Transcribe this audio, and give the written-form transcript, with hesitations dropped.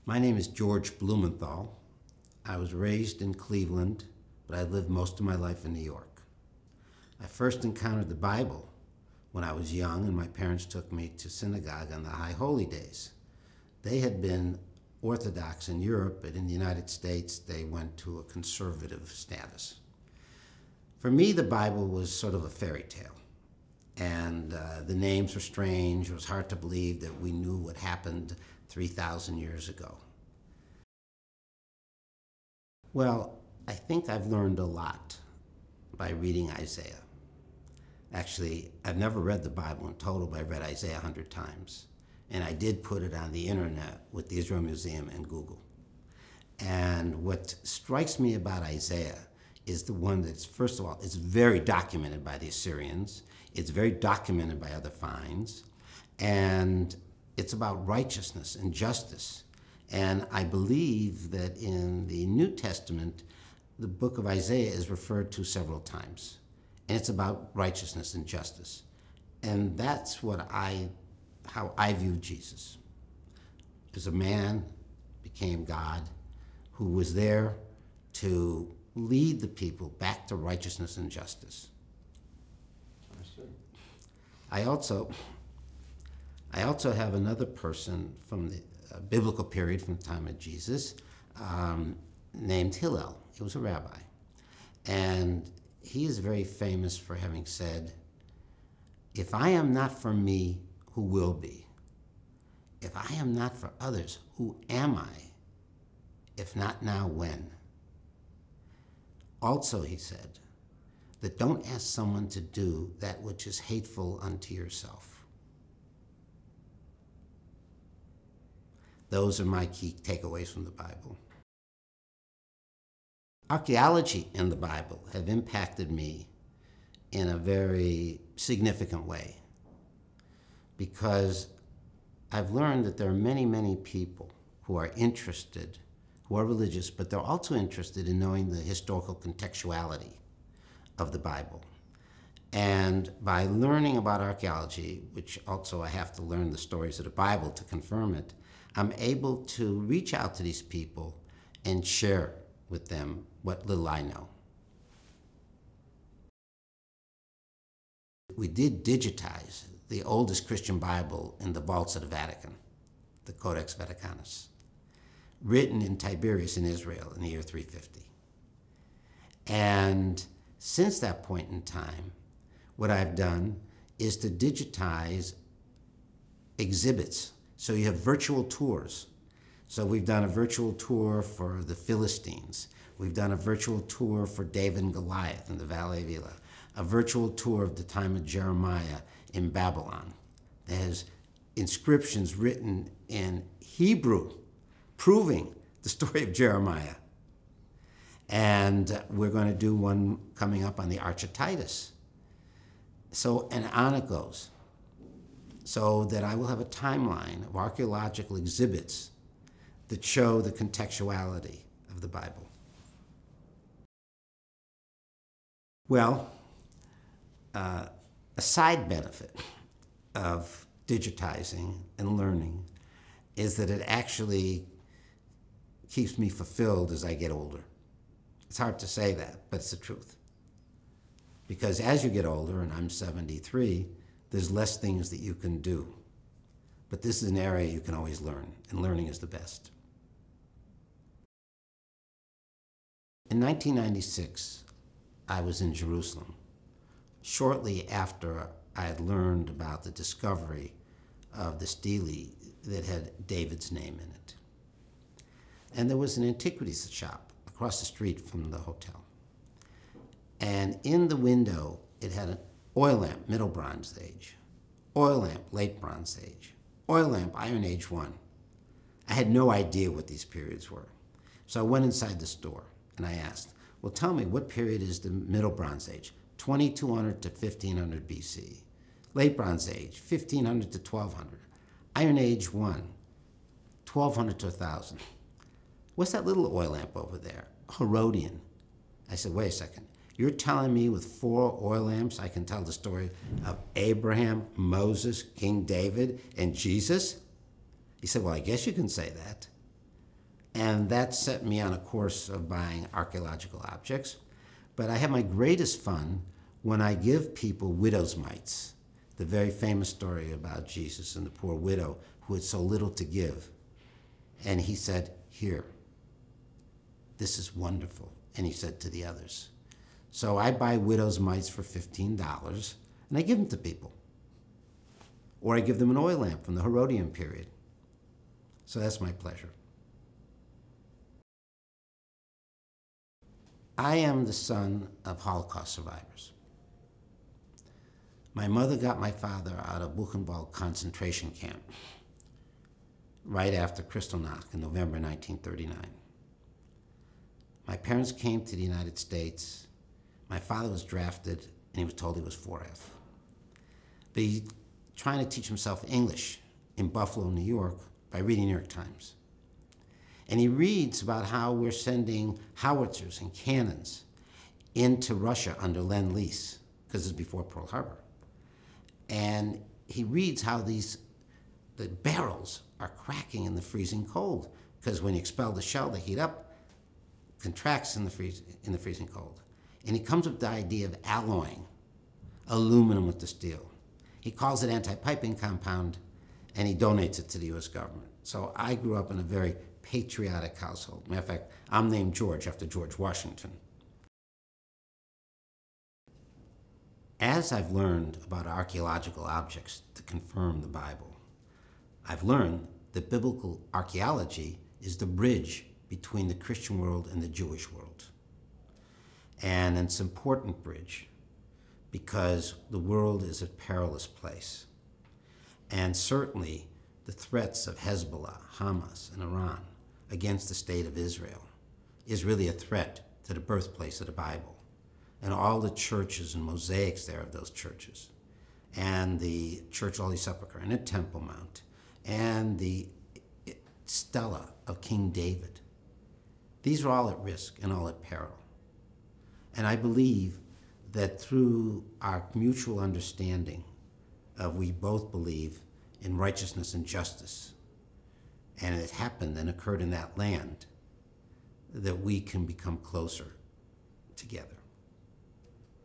My name is George Blumenthal. I was raised in Cleveland, but I lived most of my life in New York. I first encountered the Bible when I was young, and my parents took me to synagogue on the High Holy Days. They had been Orthodox in Europe, but in the United States, they went to a conservative status. For me, the Bible was sort of a fairy tale, and the names were strange. It was hard to believe that we knew what happened 3,000 years ago. Well, I think I've learned a lot by reading Isaiah. Actually, I've never read the Bible in total, but I read Isaiah 100 times. And I did put it on the internet with the Israel Museum and Google. And what strikes me about Isaiah is the one that's, first of all, it's very documented by the Assyrians. It's very documented by other finds. And it's about righteousness and justice. And I believe that in the New Testament, the book of Isaiah is referred to several times. And it's about righteousness and justice. And that's how I view Jesus. As a man, became God, who was there to lead the people back to righteousness and justice. I also have another person from the biblical period, from the time of Jesus, named Hillel. He was a rabbi. And he is very famous for having said, "If I am not for me, who will be? If I am not for others, who am I? If not now, when?" Also, he said, that don't ask someone to do that which is hateful unto yourself. Those are my key takeaways from the Bible. Archaeology in the Bible have impacted me in a very significant way, because I've learned that there are many, many people who are interested, who are religious, but they're also interested in knowing the historical contextuality of the Bible. And by learning about archaeology, which also I have to learn the stories of the Bible to confirm it, I'm able to reach out to these people and share with them what little I know. We did digitize the oldest Christian Bible in the vaults of the Vatican, the Codex Vaticanus, written in Tiberias in Israel in the year 350. And since that point in time, what I've done is to digitize exhibits. So you have virtual tours. So we've done a virtual tour for the Philistines. We've done a virtual tour for David and Goliath in the Valley of Elah. A virtual tour of the time of Jeremiah in Babylon. There's inscriptions written in Hebrew proving the story of Jeremiah. And we're going to do one coming up on the Arch of Titus. So, and on it goes. So that I will have a timeline of archaeological exhibits that show the contextuality of the Bible. Well, a side benefit of digitizing and learning is that it actually keeps me fulfilled as I get older. It's hard to say that, but it's the truth. Because as you get older, and I'm 73, there's less things that you can do. But this is an area you can always learn, and learning is the best. In 1996, I was in Jerusalem, shortly after I had learned about the discovery of the stele that had David's name in it. And there was an antiquities shop across the street from the hotel. And in the window, it had an oil lamp, Middle Bronze Age, oil lamp, Late Bronze Age, oil lamp, Iron Age 1. I had no idea what these periods were. So I went inside the store and I asked, well, tell me, what period is the Middle Bronze Age? 2200 to 1500 BC. Late Bronze Age, 1500 to 1200. Iron Age 1, 1200 to 1000. What's that little oil lamp over there? Herodian. I said, wait a second. You're telling me with 4 oil lamps I can tell the story of Abraham, Moses, King David, and Jesus? He said, well, I guess you can say that. And that set me on a course of buying archaeological objects. But I have my greatest fun when I give people widow's mites, the very famous story about Jesus and the poor widow who had so little to give. And he said, "Here, this is wonderful." And he said to the others. So I buy widow's mites for $15 and I give them to people. Or I give them an oil lamp from the Herodian period. So that's my pleasure. I am the son of Holocaust survivors. My mother got my father out of Buchenwald concentration camp right after Kristallnacht in November 1939. My parents came to the United States. My father was drafted and he was told he was 4F. But he's trying to teach himself English in Buffalo, New York by reading New York Times. And he reads about how we're sending howitzers and cannons into Russia under Lend-Lease, because it's before Pearl Harbor. And he reads how the barrels are cracking in the freezing cold, because when you expel the shell, they heat up, contracts in the freezing cold. And he comes up with the idea of alloying aluminum with the steel. He calls it anti-piping compound, and he donates it to the US government. So I grew up in a very patriotic household. Matter of fact, I'm named George after George Washington. As I've learned about archaeological objects to confirm the Bible, I've learned that biblical archaeology is the bridge between the Christian world and the Jewish world. And it's an important bridge because the world is a perilous place. And certainly the threats of Hezbollah, Hamas, and Iran against the state of Israel is really a threat to the birthplace of the Bible and all the churches and mosaics there of those churches, and the Church of the Holy Sepulchre and the Temple Mount and the stela of King David. These are all at risk and all at peril. And I believe that through our mutual understanding of we both believe in righteousness and justice, and it happened and occurred in that land, that we can become closer together.